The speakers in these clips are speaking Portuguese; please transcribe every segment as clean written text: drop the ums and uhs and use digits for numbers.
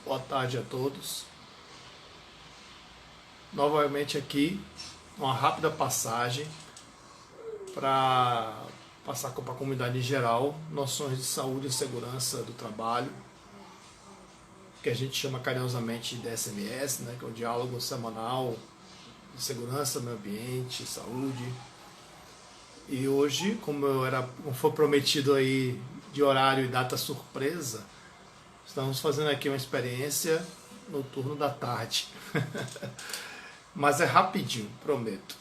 Boa tarde a todos. Novamente aqui, uma rápida passagem para passar para a comunidade em geral noções de saúde e segurança do trabalho, que a gente chama carinhosamente de DSMS, né, que é o Diálogo Semanal de Segurança, Meio Ambiente, Saúde. E hoje, como foi prometido aí de horário e data surpresa, estamos fazendo aqui uma experiência no turno da tarde. Mas é rapidinho, prometo.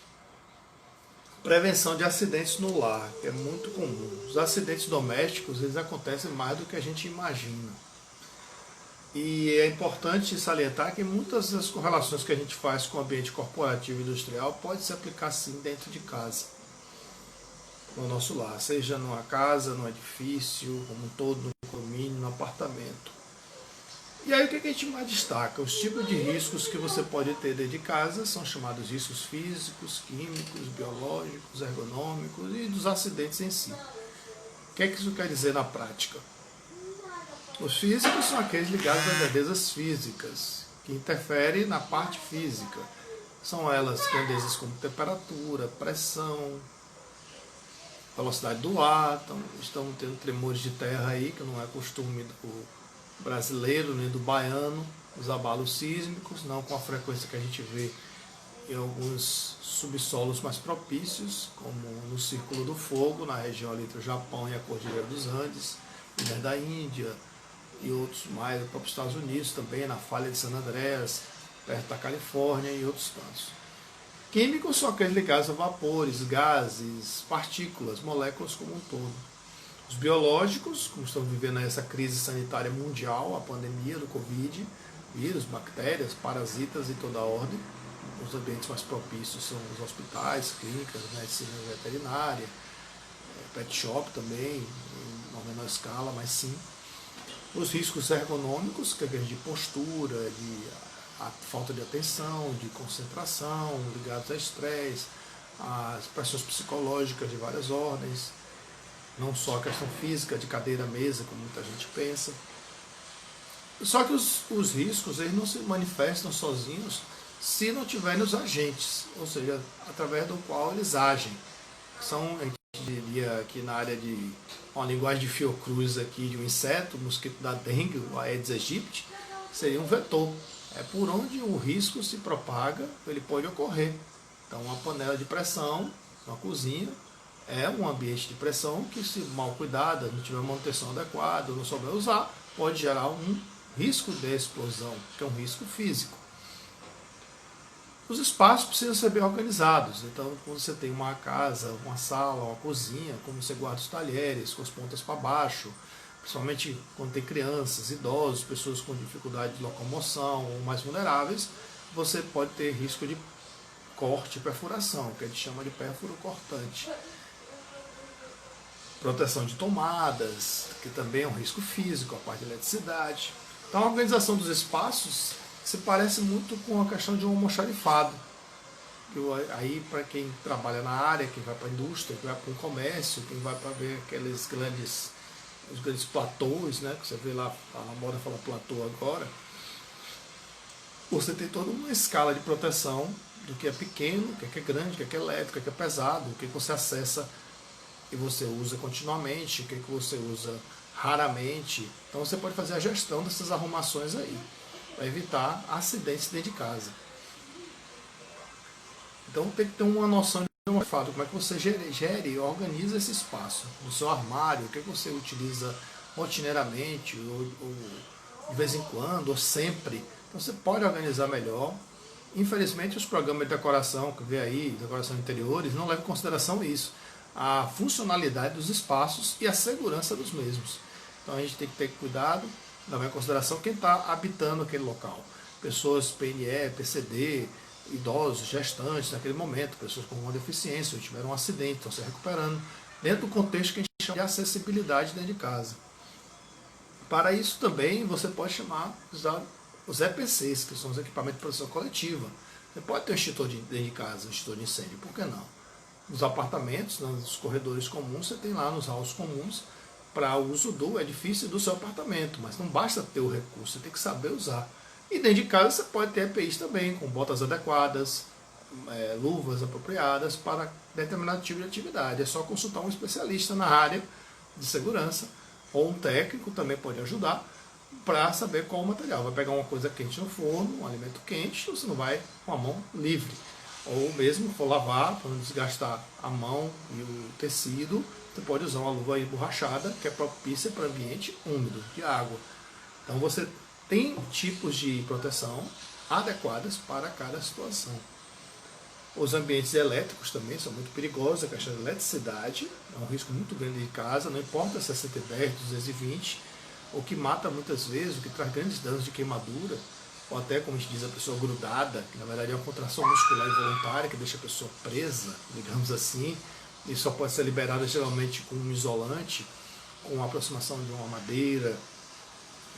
Prevenção de acidentes no lar, que é muito comum. Os acidentes domésticos, eles acontecem mais do que a gente imagina. E é importante salientar que muitas das correlações que a gente faz com o ambiente corporativo e industrial pode se aplicar sim dentro de casa, no nosso lar, seja numa casa, num edifício, como um todo, no condomínio, no apartamento. E aí o que a gente mais destaca? Os tipos de riscos que você pode ter dentro de casa são chamados riscos físicos, químicos, biológicos, ergonômicos e dos acidentes em si. O que isso quer dizer na prática? Os físicos são aqueles ligados às grandezas físicas, que interferem na parte física. São elas grandezas como temperatura, pressão, velocidade do ar. Então, estamos tendo tremores de terra aí, que não é costume do brasileiro nem do baiano, os abalos sísmicos, não com a frequência que a gente vê em alguns subsolos mais propícios, como no Círculo do Fogo, na região ali entre o Japão e a Cordilheira dos Andes, Ilhas da Índia e outros mais, os próprios Estados Unidos também, na Falha de San Andreas, perto da Califórnia e outros tantos. Químicos são aqueles ligados a vapores, gases, partículas, moléculas como um todo. Os biológicos, como estamos vivendo essa crise sanitária mundial, a pandemia do Covid, vírus, bactérias, parasitas e toda a ordem. Os ambientes mais propícios são os hospitais, clínicas, medicina veterinária, pet shop também, em uma menor escala, mas sim. Os riscos ergonômicos, que é de postura, de a falta de atenção, de concentração, ligados a estresse, as pressões psicológicas de várias ordens, não só a questão física de cadeira, mesa, como muita gente pensa. Só que os riscos eles não se manifestam sozinhos se não tiverem os agentes, ou seja, através do qual eles agem. São, a gente diria aqui na área de uma linguagem de Fiocruz aqui, de um inseto, o mosquito da dengue, o Aedes aegypti, seria um vetor. É por onde o risco se propaga, ele pode ocorrer. Então, uma panela de pressão, uma cozinha, é um ambiente de pressão que, se mal cuidada, não tiver manutenção adequada, não souber usar, pode gerar um risco de explosão, que é um risco físico. Os espaços precisam ser bem organizados. Então, quando você tem uma casa, uma sala, uma cozinha, como você guarda os talheres com as pontas para baixo, principalmente quando tem crianças, idosos, pessoas com dificuldade de locomoção ou mais vulneráveis, você pode ter risco de corte e perfuração, que a gente chama de pérfuro cortante. Proteção de tomadas, que também é um risco físico, a parte de eletricidade. Então a organização dos espaços se parece muito com a questão de um almoxarifado. Aí para quem trabalha na área, quem vai para a indústria, quem vai para o comércio, quem vai para ver os grandes platôs, né, que você vê lá, a moda fala platô agora, você tem toda uma escala de proteção do que é pequeno, o que é grande, o que é leve, o que é pesado, o que você acessa e você usa continuamente, o que você usa raramente. Então você pode fazer a gestão dessas arrumações aí, para evitar acidentes dentro de casa. Então tem que ter uma noção de fato, como é que você gere e organiza esse espaço. No seu armário, o que você utiliza rotineiramente, ou de vez em quando, ou sempre. Então você pode organizar melhor. Infelizmente os programas de decoração que vê aí, decoração de interiores, não levam em consideração isso, a funcionalidade dos espaços e a segurança dos mesmos. Então a gente tem que ter cuidado, levar em consideração quem está habitando aquele local. Pessoas PNE, PCD, idosos, gestantes naquele momento, pessoas com alguma deficiência, ou tiveram um acidente, estão se recuperando, dentro do contexto que a gente chama de acessibilidade dentro de casa. Para isso também você pode usar os EPCs, que são os equipamentos de proteção coletiva. Você pode ter um extintor dentro de casa, um extintor de incêndio, por que não? Nos apartamentos, nos corredores comuns, você tem lá nos halls comuns para uso do edifício do seu apartamento, mas não basta ter o recurso, você tem que saber usar. E dentro de casa você pode ter EPIs também, com botas adequadas, luvas apropriadas para determinado tipo de atividade. É só consultar um especialista na área de segurança, ou um técnico também pode ajudar, para saber qual o material. Vai pegar uma coisa quente no forno, um alimento quente, você não vai com a mão livre. Ou mesmo for lavar, para não desgastar a mão e o tecido, você pode usar uma luva emborrachada, que é propícia para ambiente úmido, de água. Então você tem tipos de proteção adequadas para cada situação. Os ambientes elétricos também são muito perigosos, a questão da eletricidade é um risco muito grande de casa, não importa se é 110, 220, o que mata muitas vezes, o que traz grandes danos de queimadura, ou até, como a gente diz, a pessoa grudada, que na verdade é uma contração muscular involuntária que deixa a pessoa presa, digamos assim, e só pode ser liberada geralmente com um isolante, com a aproximação de uma madeira,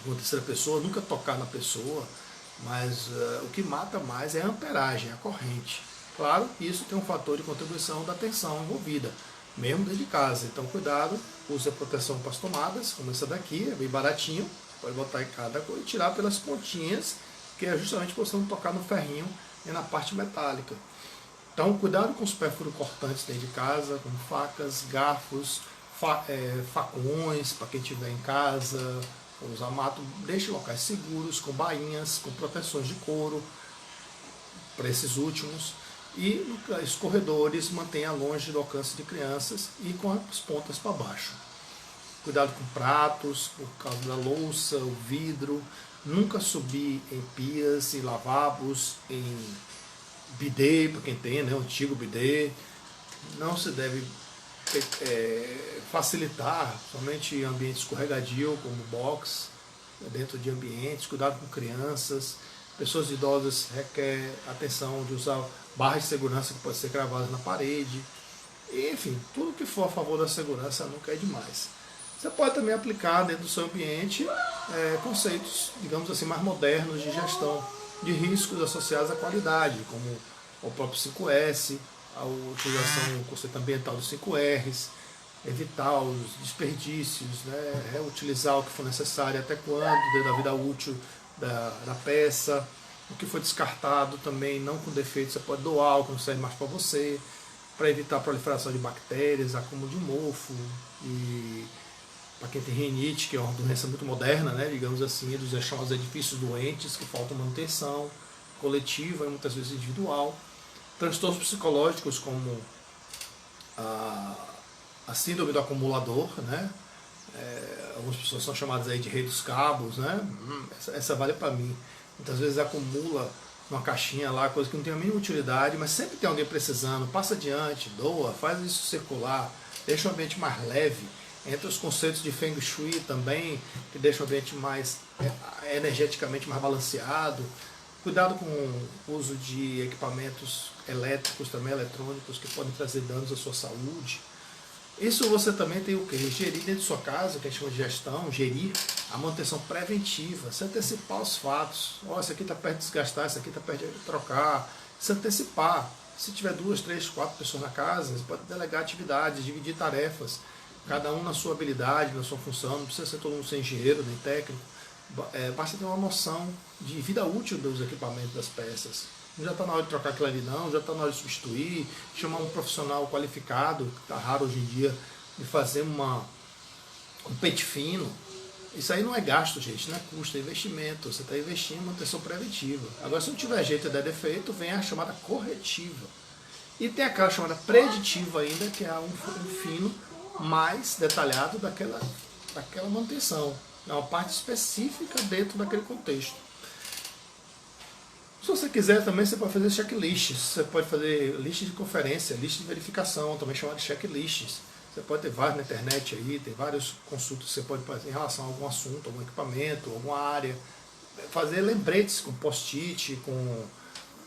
com uma terceira pessoa, nunca tocar na pessoa, mas o que mata mais é a amperagem, a corrente. Claro que isso tem um fator de contribuição da tensão envolvida, mesmo dentro de casa. Então cuidado, use a proteção para as tomadas, como essa daqui, é bem baratinho, pode botar em cada coisa e tirar pelas pontinhas, que é justamente para você não tocar no ferrinho e na parte metálica. Então cuidado com os pérfuros cortantes dentro de casa, com facas, garfos, facões, para quem estiver em casa, usar mato, deixe locais seguros, com bainhas, com proteções de couro, para esses últimos. E os corredores mantenha longe do alcance de crianças e com as pontas para baixo. Cuidado com pratos, por causa da louça, o vidro. Nunca subir em pias e lavabos, em bidê, para quem tem, né, o antigo bidê. Não se deve facilitar somente em ambiente escorregadio, como box, dentro de ambientes. Cuidado com crianças. Pessoas idosas requer atenção de usar barras de segurança que podem ser gravadas na parede. Enfim, tudo que for a favor da segurança nunca é demais. Você pode também aplicar dentro do seu ambiente conceitos, digamos assim, mais modernos de gestão de riscos associados à qualidade, como o próprio 5S, a utilização do conceito ambiental dos 5Rs, evitar os desperdícios, né, reutilizar o que for necessário até quando, dentro da vida útil da peça. O que foi descartado também, não com defeito, você pode doar o que não serve mais para você, para evitar a proliferação de bactérias, acúmulo de mofo. E para quem tem rinite, que é uma doença muito moderna, né, digamos assim, dos chamados edifícios doentes, que faltam manutenção coletiva e muitas vezes individual. Transtornos psicológicos como a síndrome do acumulador, né? Algumas pessoas são chamadas aí de rei dos cabos, né? Essa vale para mim. Muitas vezes acumula uma caixinha lá, coisa que não tem a mínima utilidade, mas sempre tem alguém precisando, passa adiante, doa, faz isso circular, deixa o ambiente mais leve. Entre os conceitos de Feng Shui também, que deixa o ambiente mais energeticamente mais balanceado. Cuidado com o uso de equipamentos elétricos, também eletrônicos, que podem trazer danos à sua saúde. Isso você também tem o que? Gerir dentro de sua casa, que a gente chama de gestão, gerir a manutenção preventiva, se antecipar os fatos. Ó, esse aqui está perto de desgastar, esse aqui está perto de trocar. Se antecipar. Se tiver 2, 3, 4 pessoas na casa, você pode delegar atividades, dividir tarefas, cada um na sua habilidade, na sua função, não precisa ser todo mundo ser engenheiro nem técnico. Basta ter uma noção de vida útil dos equipamentos, das peças. Não já está na hora de trocar aquilo ali não, já está na hora de substituir, chamar um profissional qualificado, que está raro hoje em dia, de fazer um pente fino. Isso aí não é gasto, gente, não é custo, é investimento. Você está investindo em manutenção preventiva. Agora, se não tiver jeito e der defeito, vem a chamada corretiva. E tem aquela chamada preditiva ainda, que é um fino mais detalhado daquela manutenção. É uma parte específica dentro daquele contexto. Se você quiser também, você pode fazer checklists. Você pode fazer lista de conferência, lista de verificação, também chamada de checklists. Você pode ter vários na internet aí, tem vários consultas que você pode fazer em relação a algum assunto, algum equipamento, alguma área. Fazer lembretes com post-it, com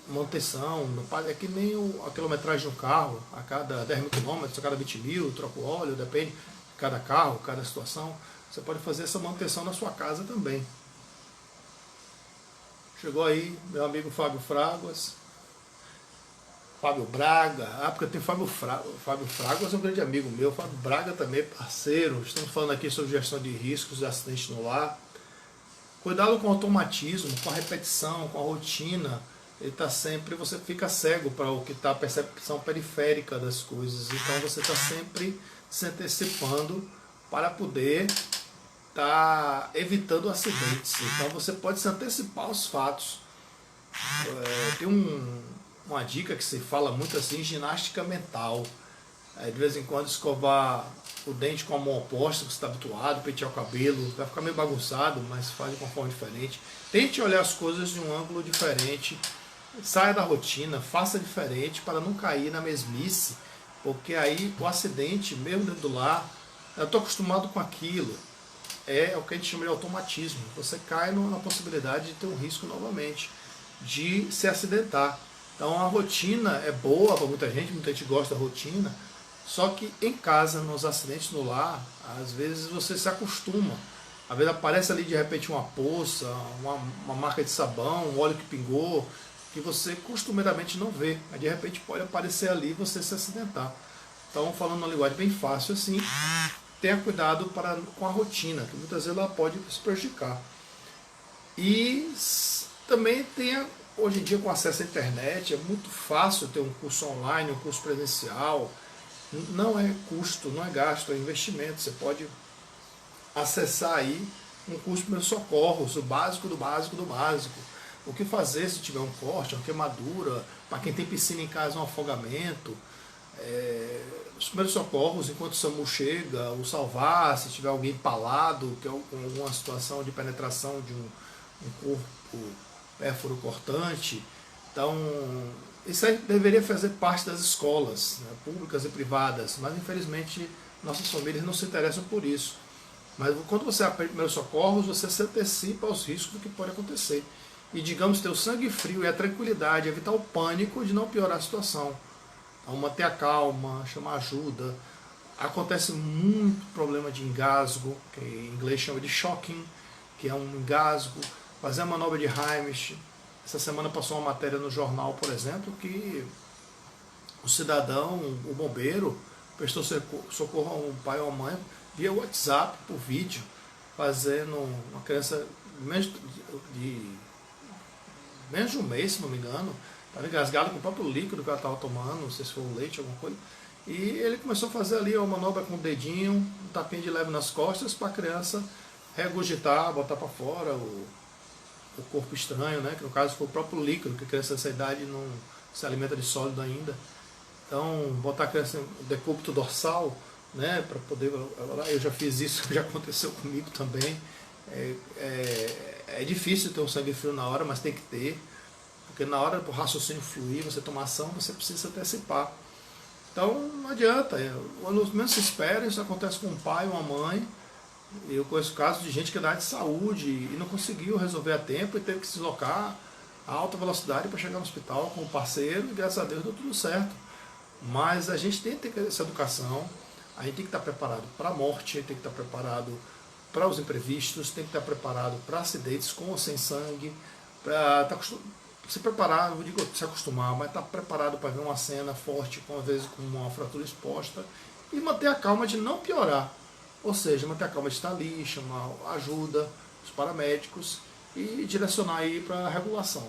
manutenção. É que nem a quilometragem do carro, a cada 10 mil quilômetros, a cada 20 mil, troca o óleo, depende de cada carro, cada situação. Você pode fazer essa manutenção na sua casa também. Chegou aí meu amigo Fábio Fraguas. Fábio Braga, porque tem Fábio Fraga, é um grande amigo meu, Fábio Braga também, parceiro. Estamos falando aqui sobre gestão de riscos de acidente no lar. Cuidado com o automatismo, com a repetição, com a rotina. Ele está sempre, você fica cego para o que está a percepção periférica das coisas. Então você está sempre se antecipando para poder estar evitando acidentes. Então você pode se antecipar aos fatos. Tem uma dica que se fala muito assim, ginástica mental. De vez em quando escovar o dente com a mão oposta, que você está habituado, pentear o cabelo, vai ficar meio bagunçado, mas faz de uma forma diferente. Tente olhar as coisas de um ângulo diferente, saia da rotina, faça diferente para não cair na mesmice, porque aí o acidente, mesmo dentro do lar, eu estou acostumado com aquilo, é o que a gente chama de automatismo. Você cai na possibilidade de ter um risco novamente, de se acidentar. Então a rotina é boa para muita gente gosta da rotina, só que em casa, nos acidentes no lar, às vezes você se acostuma. Às vezes aparece ali de repente uma poça, uma marca de sabão, um óleo que pingou, que você costumeiramente não vê. Mas de repente pode aparecer ali e você se acidentar. Então, falando uma linguagem bem fácil assim, tenha cuidado com a rotina, que muitas vezes ela pode se prejudicar. E também tenha, hoje em dia com acesso à internet, é muito fácil ter um curso online, um curso presencial. Não é custo, não é gasto, é investimento. Você pode acessar aí um curso de primeiros socorros, o básico do básico do básico. O que fazer se tiver um corte, uma queimadura, para quem tem piscina em casa, um afogamento. Os primeiros socorros, enquanto o SAMU chega, o salvar, se tiver alguém empalado, que é alguma situação de penetração de um corpo pérfuro cortante. Então, isso aí deveria fazer parte das escolas, né, públicas e privadas, mas infelizmente nossas famílias não se interessam por isso. Mas quando você aprende primeiros socorros, você se antecipa aos riscos do que pode acontecer. E, digamos, ter o sangue frio e a tranquilidade, evitar o pânico de não piorar a situação. Então, manter a calma, chamar ajuda. Acontece muito problema de engasgo, que em inglês chama de shocking, que é um engasgo. Fazer a manobra de Heimlich. Essa semana passou uma matéria no jornal, por exemplo, que o cidadão, o bombeiro, prestou socorro a um pai ou uma mãe via WhatsApp, por vídeo, fazendo uma criança menos de um mês, se não me engano, estava engasgado com o próprio líquido que ela estava tomando, não sei se foi o leite, alguma coisa. E ele começou a fazer ali uma manobra com o dedinho, um tapinha de leve nas costas, para a criança regurgitar, botar para fora o corpo estranho, né? Que no caso foi o próprio líquido, que a criança dessa idade não se alimenta de sólido ainda. Então, botar a criança no decúbito dorsal, né? Para poder. Eu já fiz isso, já aconteceu comigo também. É difícil ter um sangue frio na hora, mas tem que ter. Porque na hora do raciocínio fluir, você tomar ação, você precisa se antecipar. Então, não adianta. Quando menos se espera, isso acontece com um pai, uma mãe. Eu conheço casos de gente que é da área de saúde e não conseguiu resolver a tempo e teve que se deslocar a alta velocidade para chegar no hospital com o parceiro e graças a Deus deu tudo certo. Mas a gente tem que ter essa educação, a gente tem que estar preparado para a morte, tem que estar preparado para os imprevistos, tem que estar preparado para acidentes com ou sem sangue, para se preparar, não digo se acostumar, mas estar preparado para ver uma cena forte, às vezes com uma fratura exposta, e manter a calma de não piorar. Ou seja, manter a calma de estar ali, chamar ajuda, os paramédicos e direcionar aí para a regulação.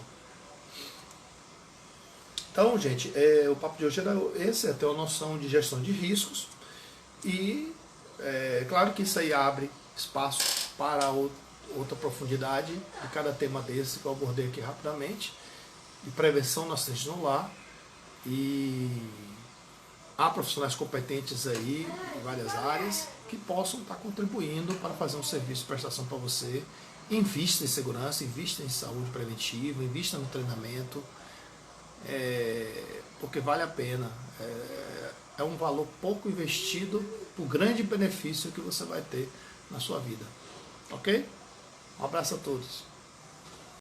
Então, gente, o papo de hoje era esse, é ter uma noção de gestão de riscos e claro que isso aí abre espaço para outra profundidade de cada tema desse que eu abordei aqui rapidamente, de prevenção no acidente no lar, e há profissionais competentes aí em várias áreas que possam estar contribuindo para fazer um serviço de prestação para você. Invista em segurança, invista em saúde preventiva, invista no treinamento, porque vale a pena. É um valor pouco investido por grande benefício que você vai ter na sua vida. Ok? Um abraço a todos.